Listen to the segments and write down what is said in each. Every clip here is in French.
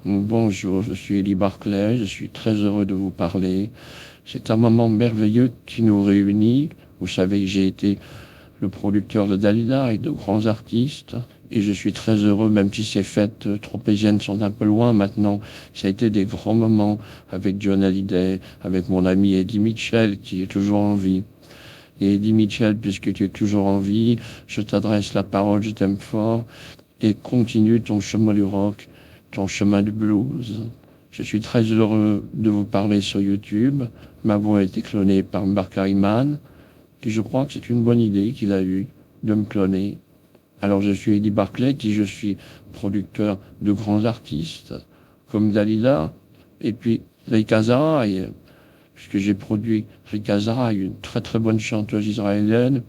Bonjour, je suis Eddie Barclay, je suis très heureux de vous parler. C'est un moment merveilleux qui nous réunit. Vous savez que j'ai été le producteur de Dalida et de grands artistes. Et je suis très heureux, même si ces fêtes tropéziennes sont un peu loin maintenant. Ça a été des grands moments avec John Hallyday, avec mon ami Eddie Mitchell, qui est toujours en vie. Et Eddie Mitchell, puisque tu es toujours en vie, je t'adresse la parole, je t'aime fort, et continue ton chemin du rock, ton chemin du blues. Je suis très heureux de vous parler sur YouTube. Ma voix a été clonée par Mark Harriman, et je crois que c'est une bonne idée qu'il a eue de me cloner. Alors je suis Eddie Barclay, qui je suis producteur de grands artistes, comme Dalida, et puis Rika Zaraï, puisque j'ai produit Rika Zaraï, une très très bonne chanteuse israélienne,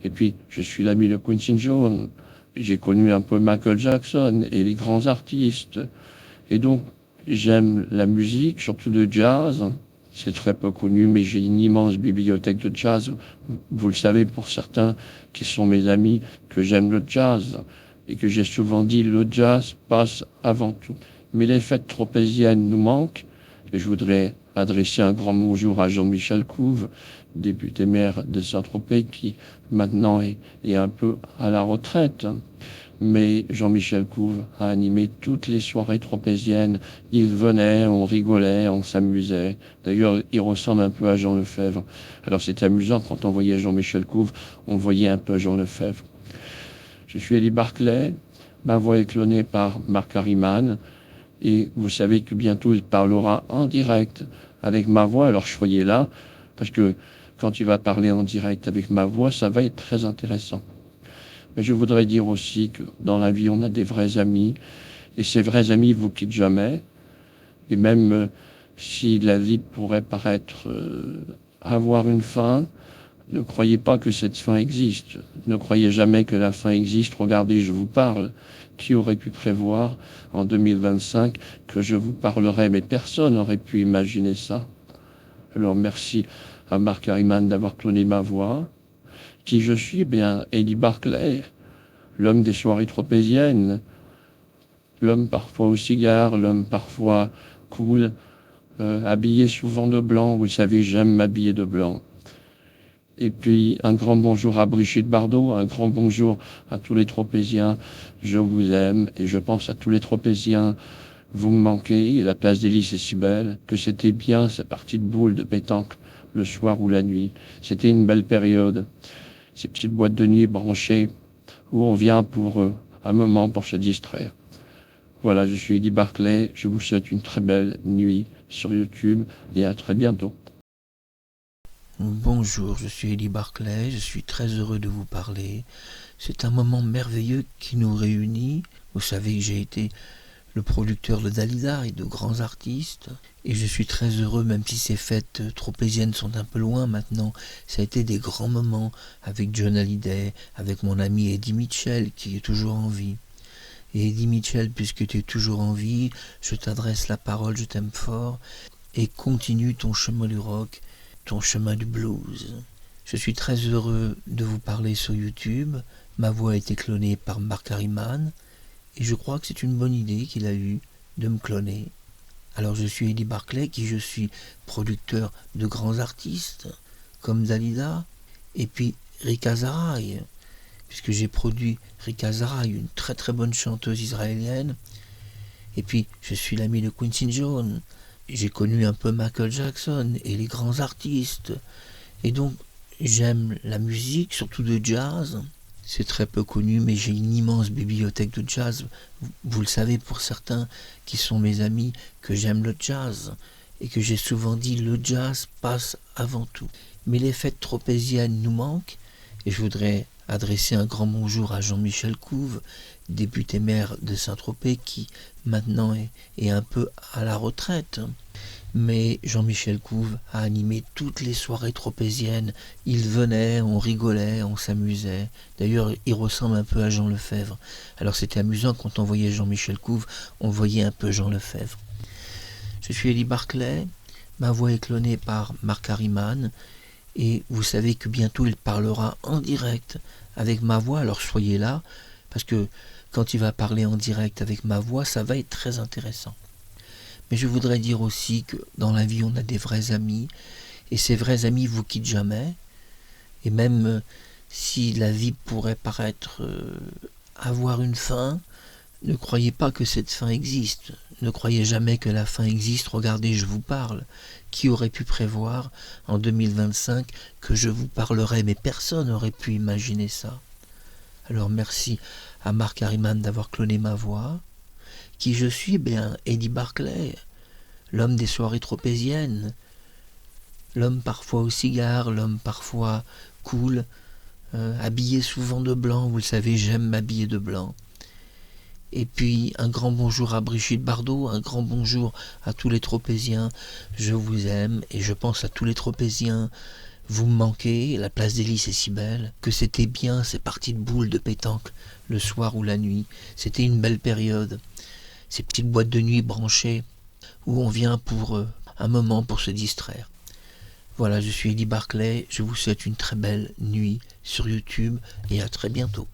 et puis je suis l'ami de Quincy Jones. J'ai connu un peu Michael Jackson et les grands artistes. Et donc, j'aime la musique, surtout le jazz. C'est très peu connu, mais j'ai une immense bibliothèque de jazz. Vous le savez pour certains qui sont mes amis, que j'aime le jazz. Et que j'ai souvent dit, le jazz passe avant tout. Mais les fêtes tropéziennes nous manquent. Et je voudrais adresser un grand bonjour à Jean-Michel Couve, député maire de Saint-Tropez, qui maintenant est un peu à la retraite. Mais Jean-Michel Couve a animé toutes les soirées tropéziennes. Il venait, on rigolait, on s'amusait. D'ailleurs, il ressemble un peu à Jean Lefebvre. Alors c'est amusant, quand on voyait Jean-Michel Couve, on voyait un peu Jean Lefebvre. Je suis Eddie Barclay, ma voix est clonée par Mark Harriman, et vous savez que bientôt il parlera en direct avec ma voix, alors soyez là, parce que quand il va parler en direct avec ma voix, ça va être très intéressant. Mais je voudrais dire aussi que dans la vie, on a des vrais amis, et ces vrais amis vous quittent jamais, et même si la vie pourrait paraître avoir une fin, ne croyez pas que cette fin existe. Ne croyez jamais que la fin existe. Regardez, je vous parle. Qui aurait pu prévoir en 2025 que je vous parlerais? Mais personne n'aurait pu imaginer ça. Alors merci à Mark Harriman d'avoir cloné ma voix. Qui je suis? Bien, Eddie Barclay, l'homme des soirées tropéziennes, l'homme parfois au cigare, l'homme parfois cool, habillé souvent de blanc. Vous savez, j'aime m'habiller de blanc. Et puis, un grand bonjour à Brigitte Bardot, un grand bonjour à tous les Tropéziens. Je vous aime et je pense à tous les Tropéziens. Vous me manquez, et la place d'Hélice est si belle, que c'était bien ces parties de boules de pétanque le soir ou la nuit. C'était une belle période. Ces petites boîtes de nuit branchées où on vient pour un moment pour se distraire. Voilà, je suis Eddie Barclay. Je vous souhaite une très belle nuit sur YouTube et à très bientôt. Bonjour, je suis Eddie Barclay, je suis très heureux de vous parler. C'est un moment merveilleux qui nous réunit. Vous savez que j'ai été le producteur de Dalida et de grands artistes, et je suis très heureux, même si ces fêtes tropéziennes sont un peu loin maintenant. Ça a été des grands moments avec John Hallyday, avec mon ami Eddie Mitchell qui est toujours en vie. Et Eddie Mitchell, puisque tu es toujours en vie, je t'adresse la parole, je t'aime fort, et continue ton chemin du rock, ton chemin du blues. Je suis très heureux de vous parler sur YouTube. Ma voix a été clonée par Mark Harriman, et je crois que c'est une bonne idée qu'il a eue de me cloner. Alors je suis Eddie Barclay, qui je suis producteur de grands artistes, comme Dalida, et puis Rika Zaraï, puisque j'ai produit Rika Zaraï, une très très bonne chanteuse israélienne, et puis je suis l'ami de Quincy Jones. J'ai connu un peu Michael Jackson et les grands artistes. Et donc, j'aime la musique, surtout de jazz. C'est très peu connu, mais j'ai une immense bibliothèque de jazz. Vous le savez pour certains qui sont mes amis, que j'aime le jazz. Et que j'ai souvent dit, le jazz passe avant tout. Mais les fêtes tropéziennes nous manquent. Et je voudrais adresser un grand bonjour à Jean-Michel Couve, député maire de Saint-Tropez, qui maintenant est un peu à la retraite. Mais Jean-Michel Couve a animé toutes les soirées tropéziennes. Il venait, on rigolait, on s'amusait. D'ailleurs, il ressemble un peu à Jean Lefebvre. Alors c'était amusant, quand on voyait Jean-Michel Couve, on voyait un peu Jean Lefebvre. Je suis Eddie Barclay, ma voix est clonée par Mark Harriman, et vous savez que bientôt il parlera en direct avec ma voix, alors soyez là, parce que quand il va parler en direct avec ma voix, ça va être très intéressant. Mais je voudrais dire aussi que dans la vie, on a des vrais amis, et ces vrais amis vous quittent jamais. Et même si la vie pourrait paraître avoir une fin, ne croyez pas que cette fin existe. Ne croyez jamais que la fin existe. Regardez, je vous parle. Qui aurait pu prévoir en 2025 que je vous parlerais? Mais personne n'aurait pu imaginer ça. Alors merci à Marc Harriman d'avoir cloné ma voix. Qui je suis? Bien, Eddie Barclay, l'homme des soirées tropéziennes, l'homme parfois au cigare, l'homme parfois cool, habillé souvent de blanc. Vous le savez, j'aime m'habiller de blanc. Et puis un grand bonjour à Brigitte Bardot, un grand bonjour à tous les tropéziens. Je vous aime et je pense à tous les tropéziens. Vous me manquez, la place des Lys est si belle, que c'était bien ces parties de boules de pétanque le soir ou la nuit. C'était une belle période. Ces petites boîtes de nuit branchées où on vient pour un moment pour se distraire. Voilà, je suis Eddie Barclay, je vous souhaite une très belle nuit sur YouTube et à très bientôt.